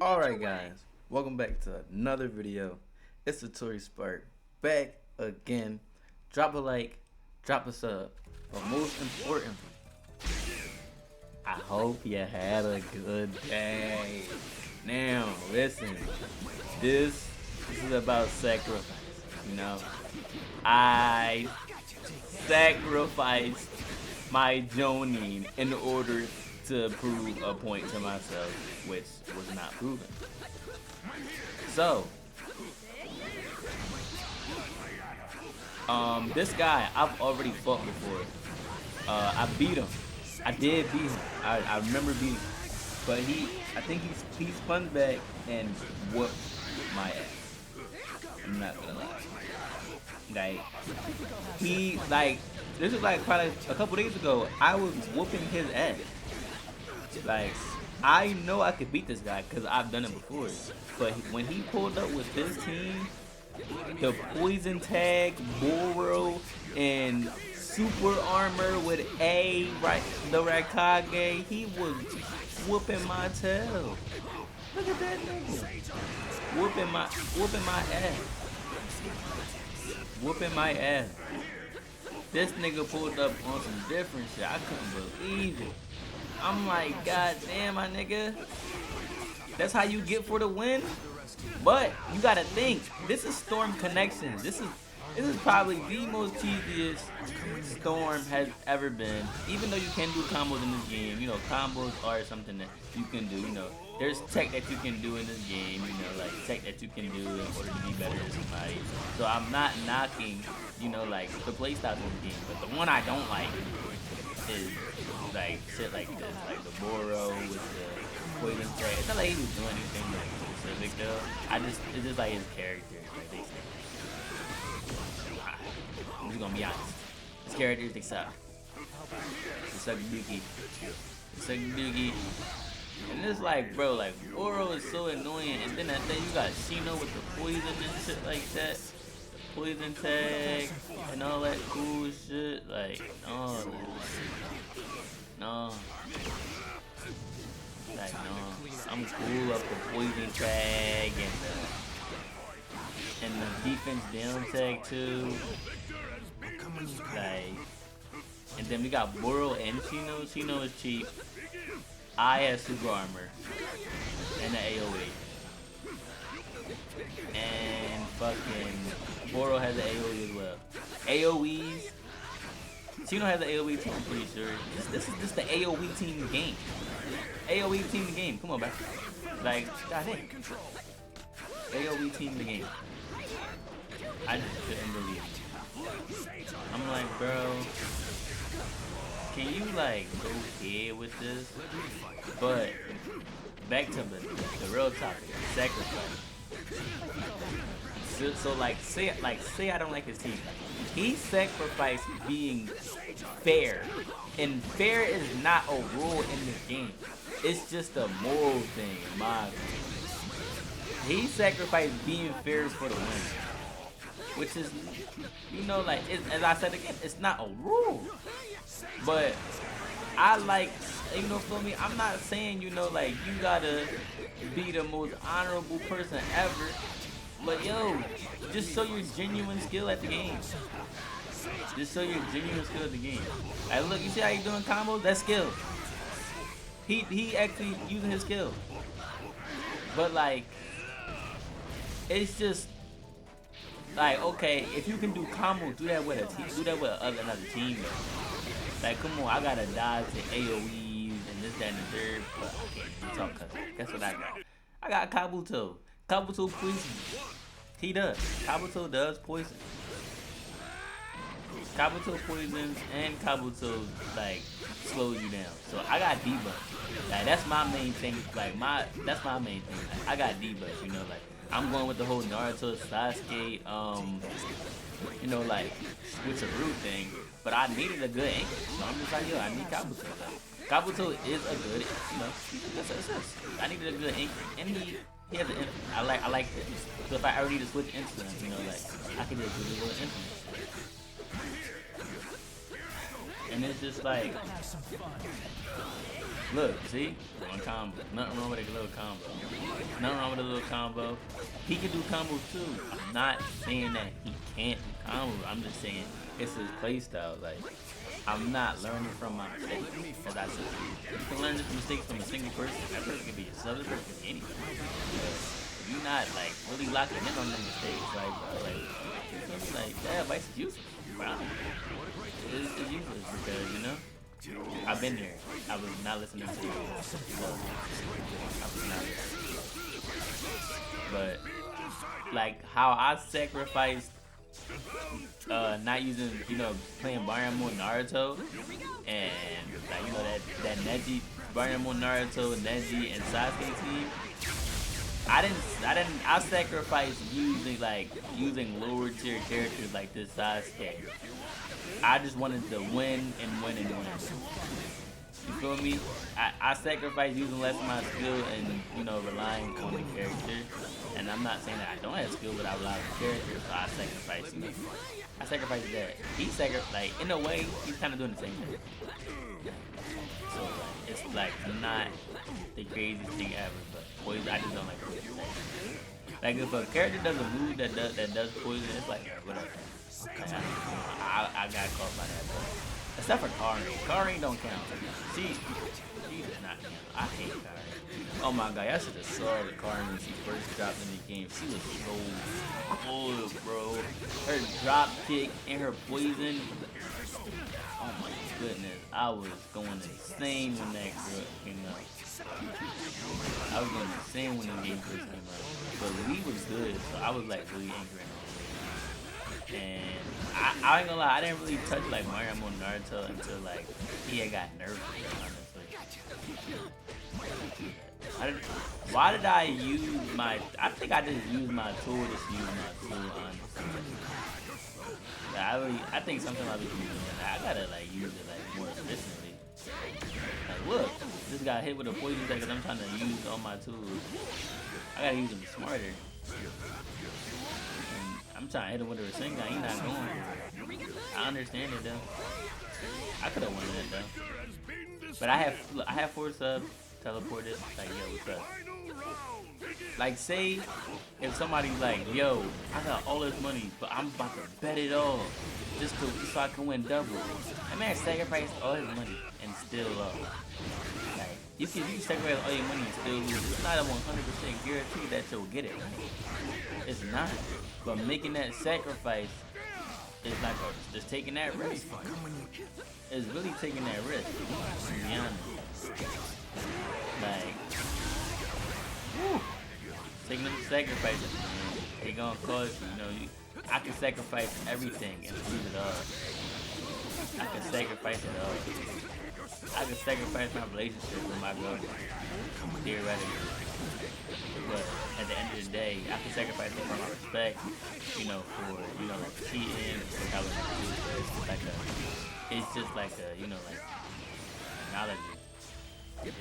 Alright guys, welcome back to another video. It's the Tory Spark, back again. Drop a like, drop a sub, but most importantly, I hope you had a good day. Now, listen, this is about sacrifice, you know. I sacrificed my Jonin in order to prove a point to myself, which was not proven. So, this guy I've already fought before. I beat him. I did beat him. I remember beating him. But I think he spun back and whooped my ass. I'm not gonna lie. This was like probably a couple days ago. I was whooping his ass. Like, I know I could beat this guy because I've done it before. But when he pulled up with his team, the poison tag, Boro, and super armor with the Raikage, he was whooping my tail. Look at that nigga. Whooping my ass. Whooping my ass. This nigga pulled up on some different shit. I couldn't believe it. I'm like, God damn, my nigga. That's how you get for the win? But you gotta think, this is Storm Connections. This is probably the most cheesiest Storm has ever been. Even though you can do combos in this game, you know, combos are something that you can do, you know. There's tech that you can do in this game, you know, like tech that you can do in order to be better than somebody. So I'm not knocking, you know, like the playstyles in the game, but the one I don't like is like shit like this, like the Boro with the poison spray. It's not like he was doing anything like specific though. It's just like his character. Like they say. I'm just gonna be honest. His characters, they suck. They suck dookie. They suck dookie. And it's like, bro, like Boro is so annoying. And then you got Shino with the poison and shit like that. Poison tag and all that cool shit. Like, no. Like, no. I'm cool up the poison tag and the defense down tag too. Like, and then we got Boro and Shino. Shino is cheap. I have super armor and the AoE. And fucking Boro has the AoE as well. AoEs. Shino has the AoE too, I'm pretty sure. This is just the AoE team game. AoE team the game. Come on, back. Like, goddamn. AoE team the game. I just couldn't believe it. I'm like, bro, can you like go ahead with this? But back to the real topic, sacrifice. So like say I don't like his team. He sacrificed being fair, and fair is not a rule in this game. It's just a moral thing, in my opinion. He sacrificed being fair for the win, which is, you know, like as I said again, it's not a rule. But I like, you know, for me, I'm not saying, you know, like you gotta be the most honorable person ever. But yo, just show your genuine skill at the game. Just show your genuine skill at the game. Like, look, you see how he's doing combos? That's skill. He actually using his skill. But like, it's just like, okay, if you can do combos, do that with a team, do that with another team. Like, come on, I gotta dodge the AoEs and this, that, and the third, but I can't talk cause guess what I got? I got Kabuto. Kabuto poison. He does. Kabuto does poison. Kabuto poisons and Kabuto like slows you down. So I got debuff. Like that's my main thing. Like that's my main thing. Like, I got debuff. You know, like I'm going with the whole Naruto, Sasuke, you know, like switcheroo thing. But I needed a good anchor. So I'm just like, yo, I need Kabuto. Like, Kabuto is a good, you know, that's. I needed a good anchor, and he has an infinite. I like it. So if I ever need to switch into him, you know, like I can just do a little infinite. And it's just like, Look, see? One combo. Nothing wrong with a little combo. Nothing wrong with a little combo. He can do combos too. I'm not saying that he can't do combos. I'm just saying it's his playstyle. Like, I'm not learning from my mistakes. As I said, you can learn mistakes from a single person. That person can be yourself. That person can be anything. If you're not like really locking in on them mistakes, like, bro, like, you feel me? Like, that advice is useless, bro. It's useless because, you know, I've been there. I was not listening to you. I was not listening. But like how I sacrificed not using, you know, playing Baramo Naruto and like, you know, that Neji Baramo Naruto, Neji and Sasuke team. I sacrificed using lower tier characters like this Sasuke. I just wanted to win and win and win. You feel me? I sacrifice using less of my skill and, you know, relying on the character. And I'm not saying that I don't have skill, but I rely on the character, so I sacrifice, you know. I sacrifice that. He sacrificed, like, in a way, he's kind of doing the same thing. So, like, it's, like, not the craziest thing ever, but poison, I just don't like poison. Like, if a character does a move that does poison, it's like, yeah, whatever. I got caught by that, but except for Karin. Karin don't count. She does not count. I hate Karin. Oh my god, I should have saw the Karin when she first dropped in the game. She was so good, bro. Her drop kick and her poison. Oh my goodness, I was going insane when that girl came out. I was going insane when the game first came out. But Lee was good, so I was like really angry. And I ain't gonna lie, I didn't really touch like Mario on Naruto until like he had got nerfed, honestly. Why did I use my, I think I just used my tool to use my tool, honestly. Like, I think sometimes I was using it. I gotta like use it like more efficiently. Like look, this got hit with a poison attack because I'm trying to use all my tools. I gotta use them smarter. I'm trying to hit him with a Rasengan, he's not going. I understand it though. I could have won it though. But I have 4 subs teleported. Like, yo, what's up? Like, say if somebody's like, yo, I got all this money, but I'm about to bet it all just so I can win double. That man sacrificed all his money and still lost. Like, you can sacrifice all your money and still lose. It's not a 100% guarantee that you'll get it. It's not. But making that sacrifice is like just taking that risk. It's really taking that risk, to be honest. Like, whew, taking them sacrifices, man. They gonna cause you, you know, I can sacrifice everything and lose it all. I can sacrifice it all. I can sacrifice my relationship with my girl, theoretically. But at the end of the day, I can sacrifice it for my respect, you know, for, you know, like cheating, for how it's just like a, you know, like analogy.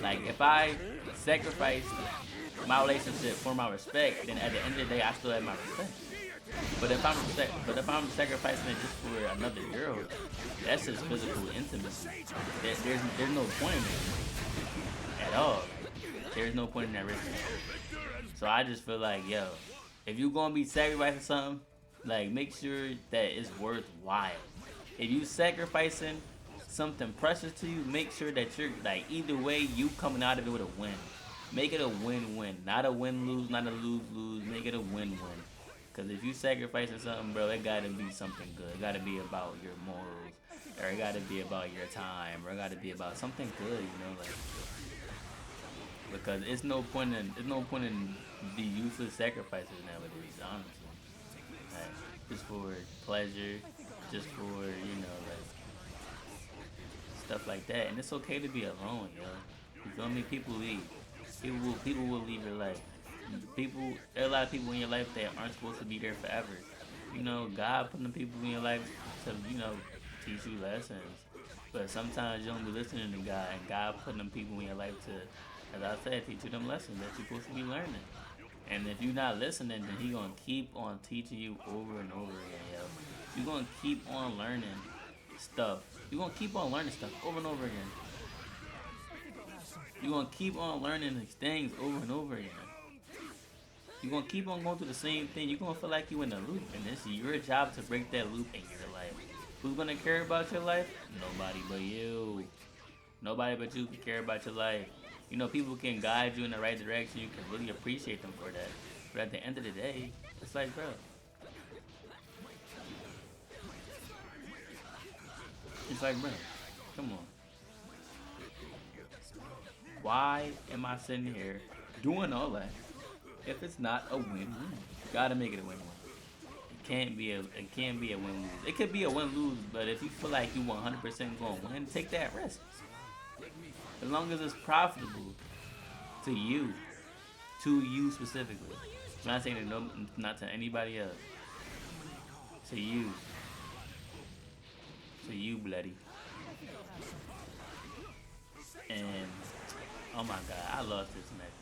Like if I sacrifice my relationship for my respect, then at the end of the day, I still have my respect. But if I'm sacrificing it just for another girl, that's just physical intimacy. There's no point in it at all. There's no point in that risk. So I just feel like, yo, if you're gonna be sacrificing something, like make sure that it's worthwhile. If you sacrificing something precious to you, make sure that you're like either way you coming out of it with a win. Make it a win-win, not a win-lose, not a lose-lose. Make it a win-win. Cause if you sacrificing something, bro, it gotta be something good. It gotta be about your morals, or it gotta be about your time, or it gotta be about something good, you know, like. Because it's no point in the useless sacrifices nowadays, honestly. Like, just for pleasure, just for, you know, like stuff like that. And it's okay to be alone, yo. You feel me? People leave. People will leave your life. There are a lot of people in your life that aren't supposed to be there forever. You know, God put them people in your life to, you know, teach you lessons. But sometimes you don't be listening to God, and God put them people in your life to, as I said, teach you them lessons that you're supposed to be learning. And if you're not listening, then He gonna keep on teaching you over and over again, yo. You're gonna keep on learning stuff. You're gonna keep on learning stuff over and over again. You're gonna keep on learning these things over and over again. You're gonna keep on going through the same thing. You're gonna feel like you in a loop, and it's your job to break that loop in your life. Who's gonna care about your life? Nobody but you. Nobody but you can care about your life. You know, people can guide you in the right direction. You can really appreciate them for that. But at the end of the day, it's like, bro, it's like, bro, come on. Why am I sitting here doing all that if it's not a win-win? Gotta make it a win-win. It can't be a win-lose. It could be a win-lose, but if you feel like you 100% going to win, take that risk. As long as it's profitable to you specifically. I'm not saying that no, not to anybody else. To you, bloody. And oh my god, I lost this match.